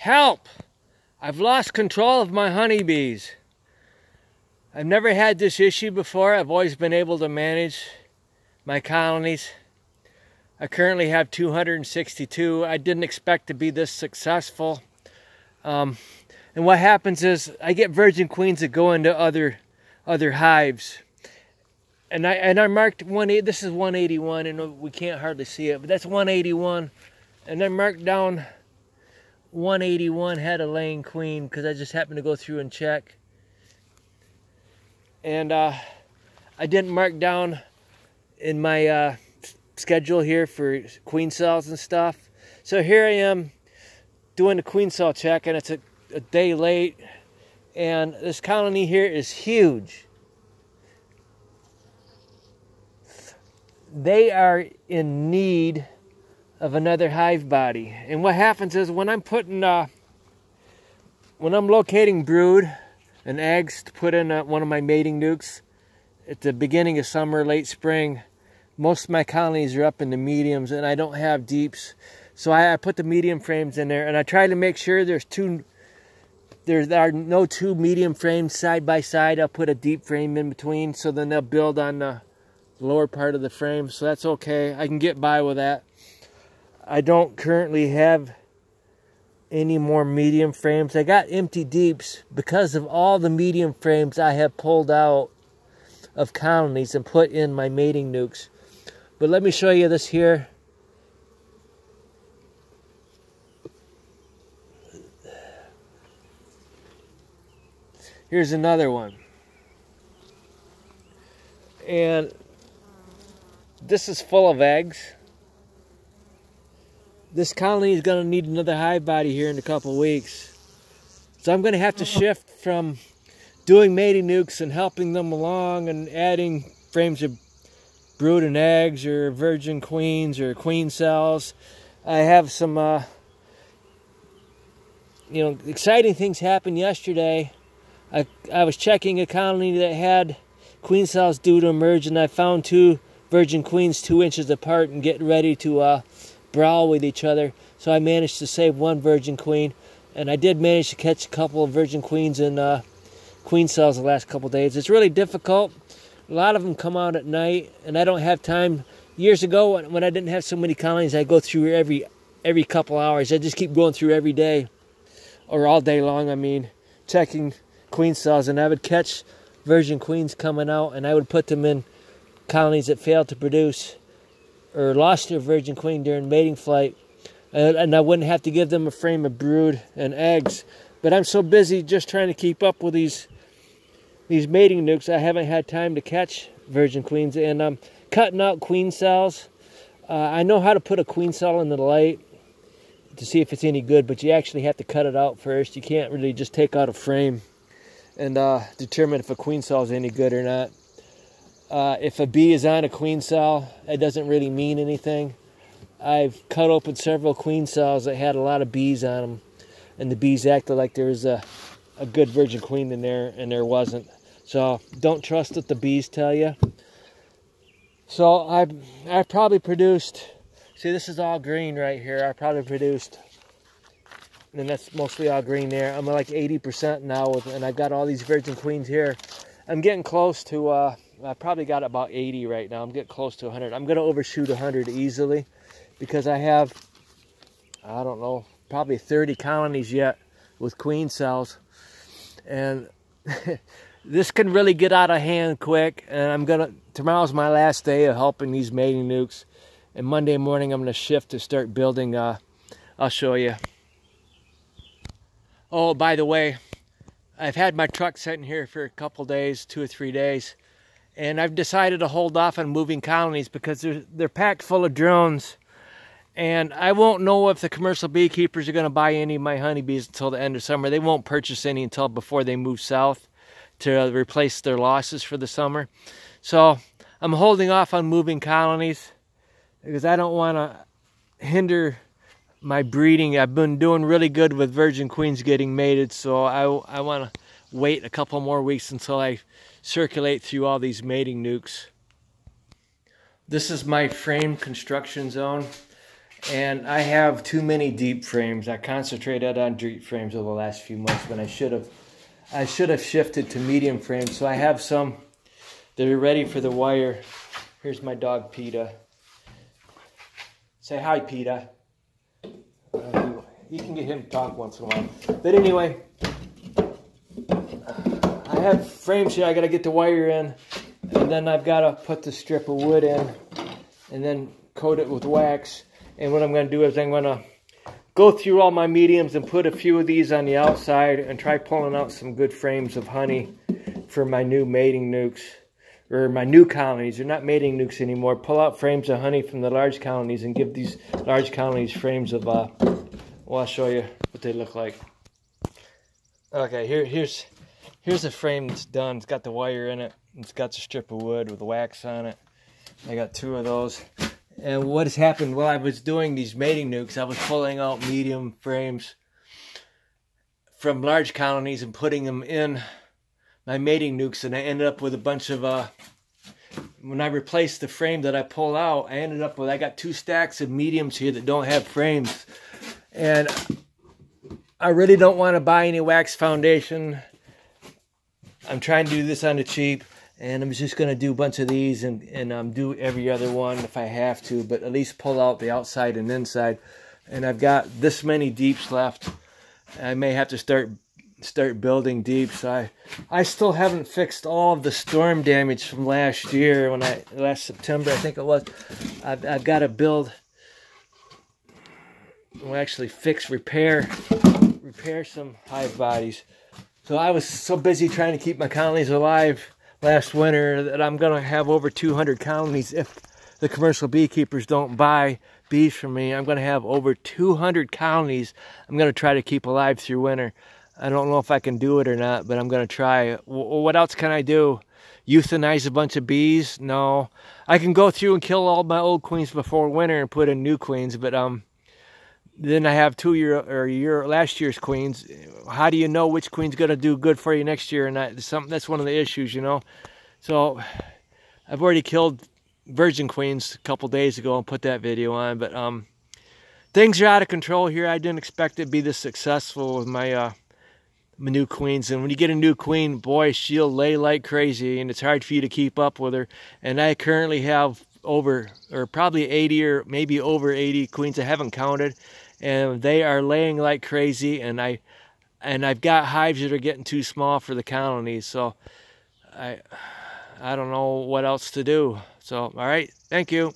Help! I've lost control of my honeybees. I've never had this issue before. I've always been able to manage my colonies. I currently have 262. I didn't expect to be this successful. And what happens is I get virgin queens that go into other hives. And I marked this is 181, and we can't hardly see it, but that's 181. And I marked down 181 had a laying queen because I just happened to go through and check. And I didn't mark down in my schedule here for queen cells and stuff. So here I am doing a queen cell check, and it's a day late. And this colony here is huge. They are in need of another hive body. And what happens is when I'm locating brood and eggs to put in one of my mating nucs at the beginning of summer, late spring, most of my colonies are up in the mediums, and I don't have deeps. So I put the medium frames in there, and I try to make sure there are no two medium frames side by side. I'll put a deep frame in between, so then they'll build on the lower part of the frame. So that's okay. I can get by with that. I don't currently have any more medium frames. I got empty deeps because of all the medium frames I have pulled out of colonies and put in my mating nucs. But let me show you this here. Here's another one. And this is full of eggs. This colony is going to need another hive body here in a couple of weeks. So I'm going to have to shift from doing mating nucs and helping them along and adding frames of brood and eggs or virgin queens or queen cells. I have some exciting things happened yesterday. I was checking a colony that had queen cells due to emerge, and I found 2 virgin queens 2 inches apart and getting ready to brawl with each other. So I managed to save 1 virgin queen, and I did manage to catch a couple of virgin queens and queen cells the last couple of days. It's really difficult. A lot of them come out at night, and I don't have time. Years ago, when I didn't have so many colonies, I go through every couple hours. I just keep going through every day, or all day long, I mean, checking queen cells, and I would catch virgin queens coming out, and I would put them in colonies that failed to produce or lost their virgin queen during mating flight, and I wouldn't have to give them a frame of brood and eggs. But I'm so busy just trying to keep up with these mating nucs, I haven't had time to catch virgin queens, and I'm cutting out queen cells. I know how to put a queen cell in the light to see if it's any good, but you actually have to cut it out first. You can't really just take out a frame and determine if a queen cell is any good or not. If a bee is on a queen cell, it doesn't really mean anything. I've cut open several queen cells that had a lot of bees on them, and the bees acted like there was a good virgin queen in there, and there wasn't. So don't trust what the bees tell you. So I've probably produced, see, this is all green right here. I probably produced, and that's mostly all green there. I'm like 80% now, and I've got all these virgin queens here. I'm getting close to, I probably got about 80 right now. I'm getting close to 100. I'm going to overshoot 100 easily because I have, I don't know, probably 30 colonies yet with queen cells. And this can really get out of hand quick. And tomorrow's my last day of helping these mating nucs. And Monday morning I'm going to shift to start building. I'll show you. Oh, by the way, I've had my truck sitting here for a couple days, 2 or 3 days. And I've decided to hold off on moving colonies because they're packed full of drones. And I won't know if the commercial beekeepers are going to buy any of my honeybees until the end of summer. They won't purchase any until before they move south to replace their losses for the summer. So I'm holding off on moving colonies because I don't want to hinder my breeding. I've been doing really good with virgin queens getting mated, so I want to wait a couple more weeks until I circulate through all these mating nucs. This is my frame construction zone, And I have too many deep frames. I concentrated on deep frames over the last few months when I should have shifted to medium frames. So I have some that are ready for the wire. Here's my dog PETA. Say hi, PETA. You can get him to talk once in a while. But anyway, I have frames here. I got to get the wire in, and then I've got to put the strip of wood in, and then coat it with wax. And what I'm going to do is I'm going to go through all my mediums and put a few of these on the outside and try pulling out some good frames of honey for my new mating nukes, or my new colonies. They're not mating nukes anymore. Pull out frames of honey from the large colonies and give these large colonies frames of, well, I'll show you what they look like. Okay, here's a frame that's done. It's got the wire in it. It's got the strip of wood with the wax on it. I got 2 of those. And what has happened while I was doing these mating nukes, I was pulling out medium frames from large colonies and putting them in my mating nukes, and I ended up with a bunch of, when I replaced the frame that I pulled out, I got 2 stacks of mediums here that don't have frames. And I really don't want to buy any wax foundation. I'm trying to do this on the cheap. And I'm just going to do a bunch of these and do every other one if I have to, but at least pull out the outside and inside. And I've got this many deeps left. I may have to start building deeps. I still haven't fixed all of the storm damage from last year, last September I think it was. I've got to build, well, actually repair some hive bodies. So I was so busy trying to keep my colonies alive last winter that I'm going to have over 200 colonies if the commercial beekeepers don't buy bees from me. I'm going to have over 200 colonies I'm going to try to keep alive through winter. I don't know if I can do it or not, but I'm going to try. What else can I do? Euthanize a bunch of bees? No. I can go through and kill all my old queens before winter and put in new queens, but then I have last year's queens. How do you know which queen's going to do good for you next year? And that's one of the issues, you know. So I've already killed virgin queens a couple days ago and put that video on. But things are out of control here. I didn't expect it to be this successful with my new queens. And when you get a new queen, boy, she'll lay like crazy, and it's hard for you to keep up with her. And I currently have probably 80 or maybe over 80 queens. I haven't counted. And they are laying like crazy, and I've got hives that are getting too small for the colonies, so I don't know what else to do. So, all right, thank you.